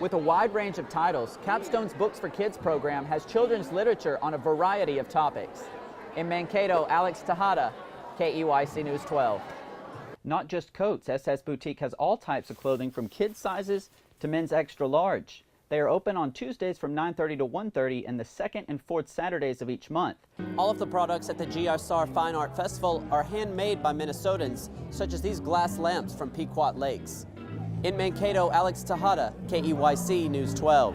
With a wide range of titles, Capstone's Books for Kids program has children's literature on a variety of topics. In Mankato, Alex Tejada, KEYC News 12. Not just coats, SS Boutique has all types of clothing from kids sizes to men's extra large. They are open on Tuesdays from 9:30 to 1:30 and the second and fourth Saturdays of each month. All of the products at the GSR Fine Art Festival are handmade by Minnesotans, such as these glass lamps from Pequot Lakes. In Mankato, Alex Tejada, KEYC News 12.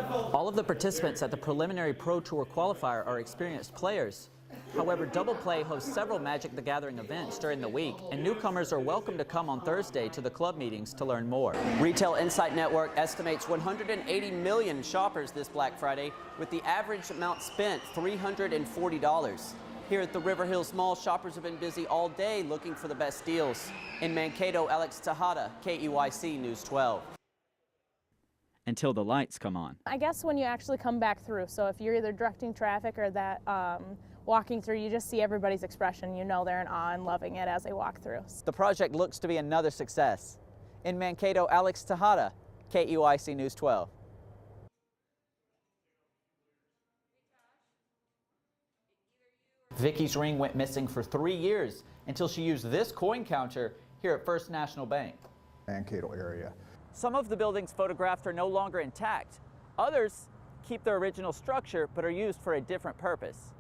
All of the participants at the preliminary Pro Tour qualifier are experienced players. However, Double Play hosts several Magic the Gathering events during the week, and newcomers are welcome to come on Thursday to the club meetings to learn more. Retail Insight Network estimates 180 million shoppers this Black Friday, with the average amount spent $340. Here at the River Hills Mall, shoppers have been busy all day looking for the best deals. In Mankato, Alex Tejada, KEYC News 12. Until the lights come on. I guess when you actually come back through, so if you're either directing traffic or that walking through, you just see everybody's expression. You know they're in awe and loving it as they walk through. The project looks to be another success. In Mankato, Alex Tejada, KEYC News 12. Vicky's ring went missing for 3 years until she used this coin counter here at First National Bank. Mankato area. Some of the buildings photographed are no longer intact. Others keep their original structure but are used for a different purpose.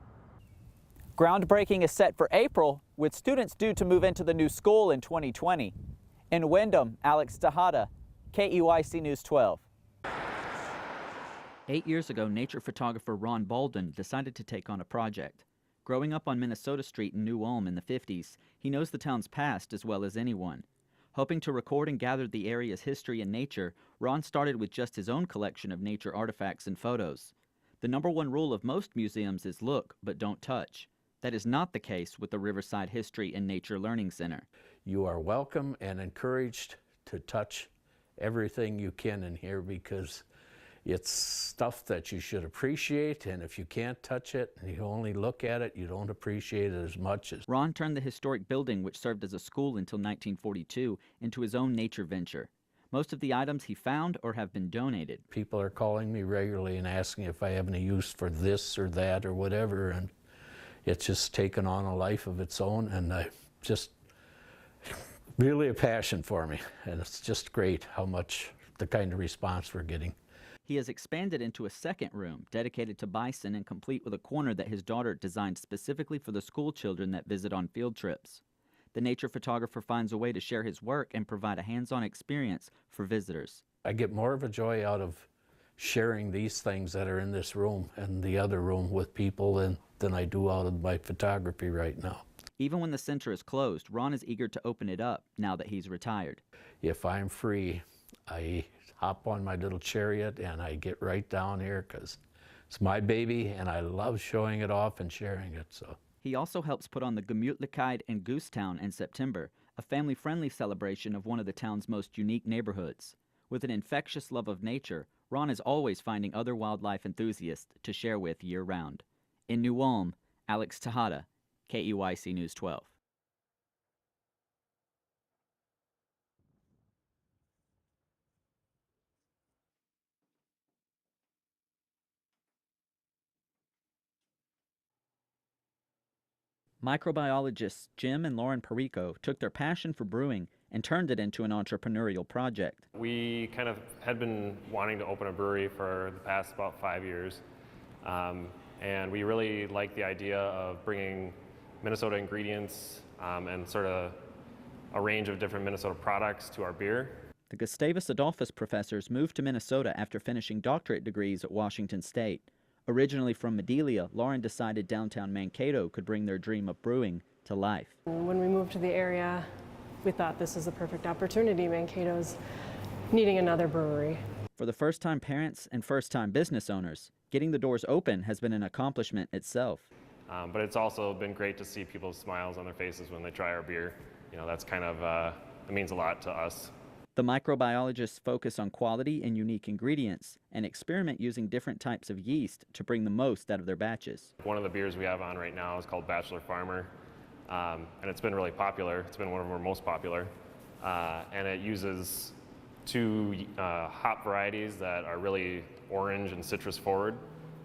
Groundbreaking is set for April, with students due to move into the new school in 2020. In Windham, Alex Tejada, KEYC News 12. 8 years ago, nature photographer Ron Bolden decided to take on a project. Growing up on Minnesota Street in New Ulm in the 50s, he knows the town's past as well as anyone. Hoping to record and gather the area's history and nature, Ron started with just his own collection of nature artifacts and photos. The #1 rule of most museums is look, but don't touch. That is not the case with the Riverside History and Nature Learning Center. You are welcome and encouraged to touch everything you can in here because it's stuff that you should appreciate, and if you can't touch it and you only look at it, you don't appreciate it as much as. Ron turned the historic building, which served as a school until 1942, into his own nature venture. Most of the items he found or have been donated. People are calling me regularly and asking if I have any use for this or that or whatever, and it's just taken on a life of its own, and I just really a passion for me, and it's just great how much the kind of response we're getting. He has expanded into a second room dedicated to bison and complete with a corner that his daughter designed specifically for the school children that visit on field trips. The nature photographer finds a way to share his work and provide a hands-on experience for visitors. I get more of a joy out of sharing these things that are in this room and the other room with people than I do out of my photography right now. Even when the center is closed, Ron is eager to open it up now that he's retired. If I'm free, I hop on my little chariot and I get right down here because it's my baby and I love showing it off and sharing it. So he also helps put on the Gemütlichkeit in Goosetown in September, a family-friendly celebration of one of the town's most unique neighborhoods. With an infectious love of nature, Ron is always finding other wildlife enthusiasts to share with year-round. In New Ulm, Alex Tejada, KEYC News 12. Microbiologists Jim and Lauren Perico took their passion for brewing and turned it into an entrepreneurial project. We kind of had been wanting to open a brewery for the past about 5 years, and we really liked the idea of bringing Minnesota ingredients and sort of a range of different Minnesota products to our beer. The Gustavus Adolphus professors moved to Minnesota after finishing doctorate degrees at Washington State. Originally from Madelia, Lauren decided downtown Mankato could bring their dream of brewing to life. When we moved to the area, we thought this is a perfect opportunity. Mankato's needing another brewery. For the first-time parents and first-time business owners, getting the doors open has been an accomplishment itself. But it's also been great to see people's smiles on their faces when they try our beer. You know, that's kind of, it means a lot to us. The microbiologists focus on quality and unique ingredients and experiment using different types of yeast to bring the most out of their batches. One of the beers we have on right now is called Bachelor Farmer, and it's been really popular. It's been one of our most popular, and it uses two hop varieties that are really orange and citrus forward,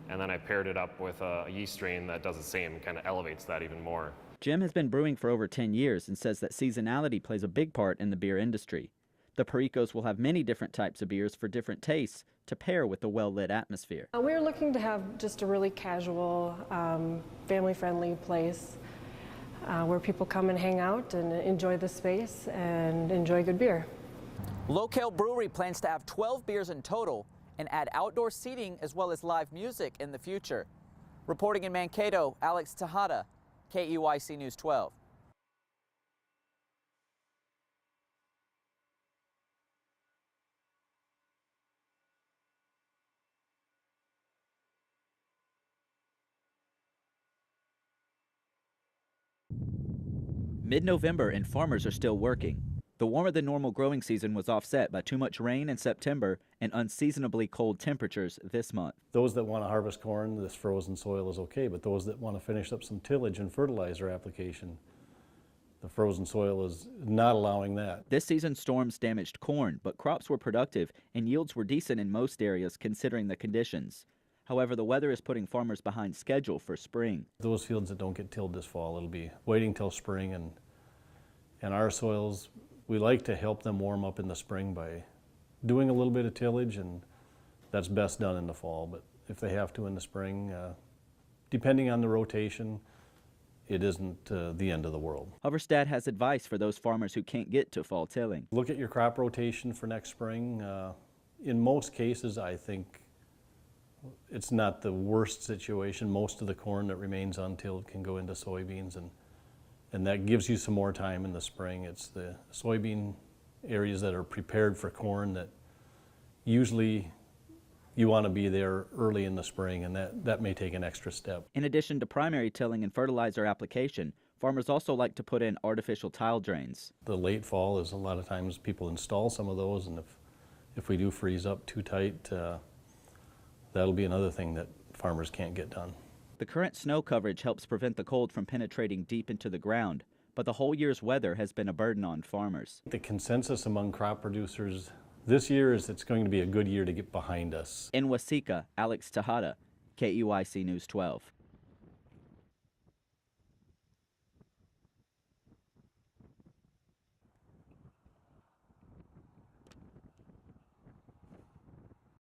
and then I paired it up with a yeast strain that does the same, kind of elevates that even more. Jim has been brewing for over 10 years and says that seasonality plays a big part in the beer industry. The Pericos will have many different types of beers for different tastes to pair with the well-lit atmosphere. We're looking to have just a really casual, family-friendly place where people come and hang out and enjoy the space and enjoy good beer. Locale Brewery plans to have 12 beers in total and add outdoor seating as well as live music in the future. Reporting in Mankato, Alex Tejada, KEYC News 12. Mid-November and farmers are still working. The warmer than normal growing season was offset by too much rain in September and unseasonably cold temperatures this month. Those that want to harvest corn, this frozen soil is okay, but those that want to finish up some tillage and fertilizer application, the frozen soil is not allowing that. This season's storms damaged corn, but crops were productive and yields were decent in most areas considering the conditions. However, the weather is putting farmers behind schedule for spring. Those fields that don't get tilled this fall, it'll be waiting till spring, and our soils, we like to help them warm up in the spring by doing a little bit of tillage, and that's best done in the fall. But if they have to in the spring, depending on the rotation, it isn't the end of the world. Hoverstad has advice for those farmers who can't get to fall tilling. Look at your crop rotation for next spring. In most cases, I think it's not the worst situation. Most of the corn that remains untilled can go into soybeans, and that gives you some more time in the spring. It's the soybean areas that are prepared for corn that usually you want to be there early in the spring, and that may take an extra step. In addition to primary tilling and fertilizer application, farmers also like to put in artificial tile drains. The late fall is a lot of times people install some of those, and if we do freeze up too tight, that'll be another thing that farmers can't get done. The current snow coverage helps prevent the cold from penetrating deep into the ground, but the whole year's weather has been a burden on farmers. The consensus among crop producers this year is it's going to be a good year to get behind us. In Waseca, Alex Tejada, KEYC News 12.